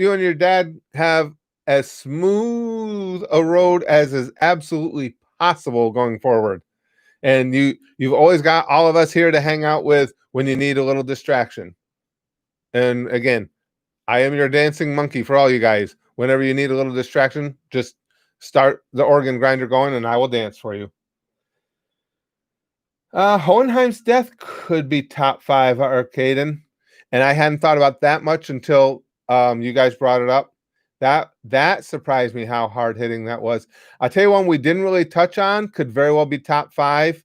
you and your dad have as smooth a road as is absolutely possible going forward. And you've always got all of us here to hang out with when you need a little distraction. And again, I am your dancing monkey for all you guys. Whenever you need a little distraction, just start the organ grinder going and I will dance for you. Hohenheim's death could be top five, Arcaden. And I hadn't thought about that much until you guys brought it up. That surprised me how hard hitting that was. I'll tell you one we didn't really touch on, could very well be top five.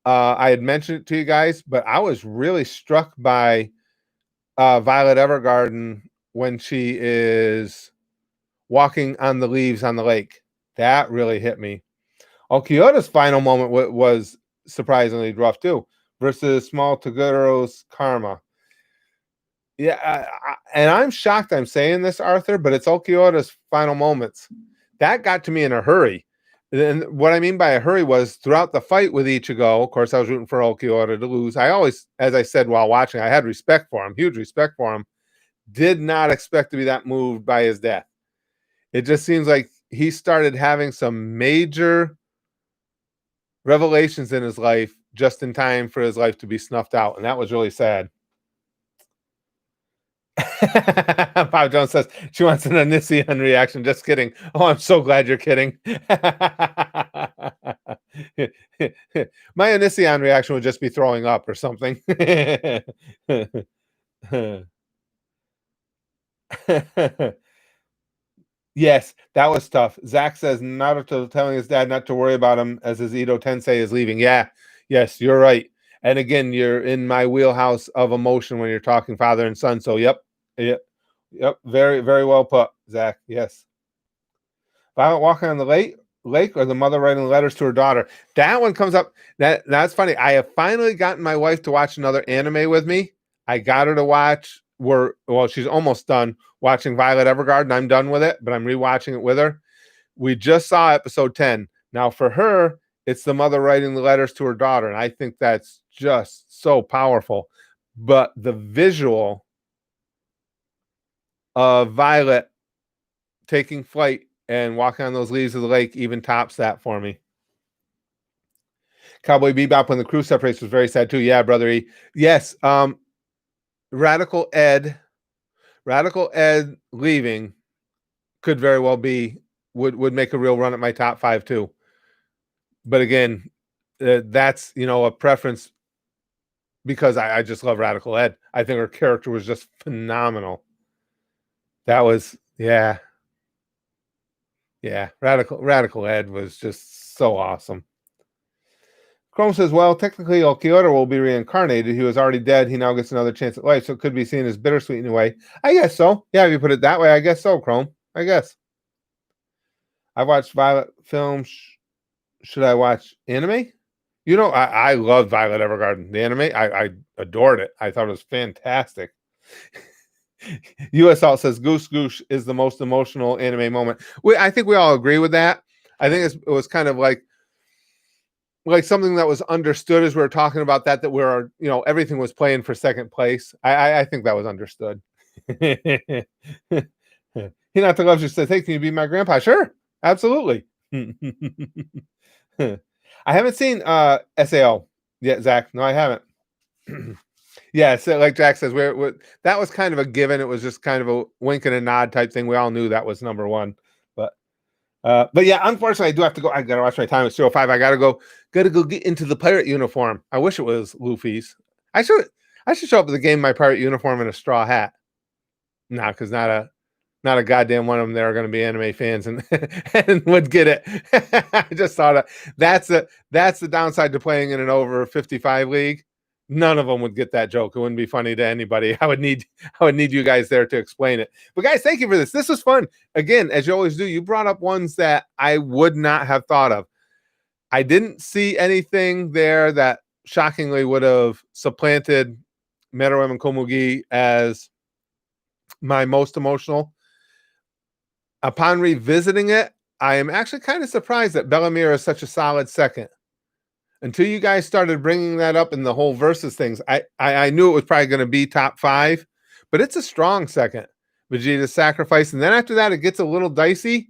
I had mentioned it to you guys, but I was really struck by Violet Evergarden when she is walking on the leaves on the lake. That really hit me. Kyoto's final moment was surprisingly rough too, versus Small Togoro's karma. Yeah, and I'm shocked I'm saying this, Arthur, but it's Kyoto's final moments. That got to me in a hurry. And what I mean by a hurry was throughout the fight with Ichigo, of course, I was rooting for Kyoto to lose. I always, as I said while watching, I had respect for him, huge respect for him. Did not expect to be that moved by his death. It just seems like he started having some major revelations in his life just in time for his life to be snuffed out. And that was really sad. Bob Jones says she wants an Onision reaction. Just kidding. Oh, I'm so glad you're kidding. My Onision reaction would just be throwing up or something. Yes, that was tough. Zach says Naruto telling his dad not to worry about him as his Edo Tensei is leaving. Yeah, yes, you're right. And again, you're in my wheelhouse of emotion when you're talking father and son. So, yep. Very, very well put, Zach. Yes. Violet walking on the lake, or the mother writing letters to her daughter. That one comes up. That's funny. I have finally gotten my wife to watch another anime with me. I got her to watch. She's almost done watching Violet Evergarden. I'm done with it, but I'm rewatching it with her. We just saw episode 10. Now for her, it's the mother writing the letters to her daughter, and I think that's just so powerful. But the visual of Violet taking flight and walking on those leaves of the lake even tops that for me. Cowboy Bebop when the crew separates was very sad too. Yeah, brother E. Yes. Radical Ed leaving could very well be would make a real run at my top 5 too. But again, that's a preference because I just love Radical Ed. I think her character was just phenomenal. That was Radical Ed was just so awesome. Chrome says, well, technically Ulquiorra will be reincarnated. He was already dead. He now gets another chance at life, so it could be seen as bittersweet in a way. I guess so. Yeah, if you put it that way, I guess so, Chrome. I guess. I've watched Violet films. Should I watch anime? I love Violet Evergarden. The anime, I adored it. I thought it was fantastic. US Alt says Goose Goose is the most emotional anime moment. I think we all agree with that. I think it was kind of like something that was understood as we were talking about that everything was playing for second place. I think that was understood. Hinata loves you says, hey, can you be my grandpa? Sure, absolutely. I haven't seen SAO yet, Zach. No, I haven't. Yeah, so like Jack says, that was kind of a given. It was just kind of a wink and a nod type thing. We all knew that was number one. But yeah, unfortunately, I do have to go. I gotta watch my time. It's 2:05. I gotta go get into the pirate uniform. I wish it was Luffy's. I should show up at the game in my pirate uniform and a straw hat. Nah, because not a goddamn one of them there are going to be anime fans and and would get it. I just thought that's the downside to playing in an over 55 league. None of them would get that joke. It wouldn't be funny to anybody. I would need you guys there to explain it. But guys, thank you for this. This was fun. Again, as you always do, you brought up ones that I would not have thought of. I didn't see anything there that shockingly would have supplanted Meruem and Komugi as my most emotional. Upon revisiting it, I am actually kind of surprised that Bellamere is such a solid second. Until you guys started bringing that up in the whole versus things, I knew it was probably going to be top 5, but it's a strong second. Vegeta's sacrifice, and then after that, it gets a little dicey.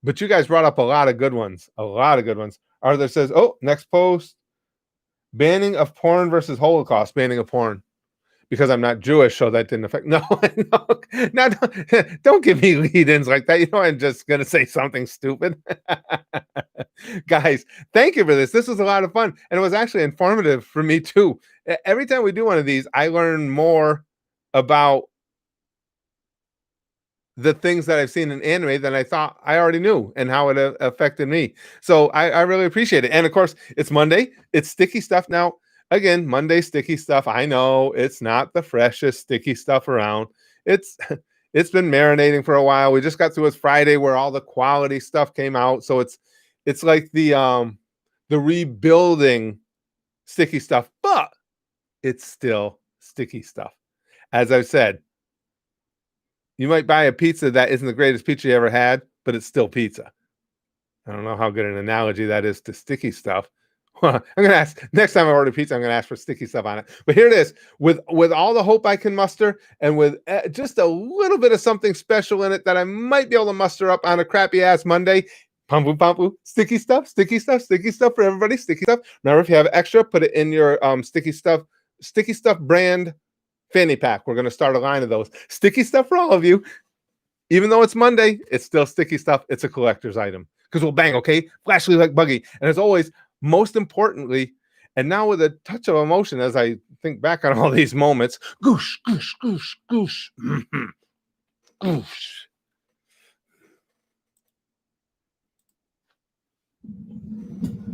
But you guys brought up a lot of good ones. Arthur says, "Oh, next post: banning of porn versus Holocaust. Banning of porn." Because I'm not Jewish, so that didn't affect. No, don't give me lead-ins like that. I'm just gonna say something stupid. Guys, thank you for this. This was a lot of fun, and it was actually informative for me too. Every time we do one of these, I learn more about the things that I've seen in anime than I thought I already knew and how it affected me. So I really appreciate it. And of course, it's Monday. It's sticky stuff now. Again, Monday sticky stuff. I know it's not the freshest sticky stuff around. It's been marinating for a while. We just got through with Friday where all the quality stuff came out. So it's like the rebuilding sticky stuff, but it's still sticky stuff. As I've said, you might buy a pizza that isn't the greatest pizza you ever had, but it's still pizza. I don't know how good an analogy that is to sticky stuff. I'm going to ask next time I order pizza. I'm going to ask for sticky stuff on it. But here it is, with all the hope I can muster, and with just a little bit of something special in it that I might be able to muster up on a crappy ass Monday. Pampu, sticky stuff for everybody. Sticky stuff. Remember, if you have extra, put it in your sticky stuff brand fanny pack. We're going to start a line of those. Sticky stuff for all of you. Even though it's Monday, it's still sticky stuff. It's a collector's item because we'll bang. Okay, flashly like Buggy, and as always. most importantly, and now with a touch of emotion as I think back on all these moments, goosh, goosh, goosh, goosh, goosh.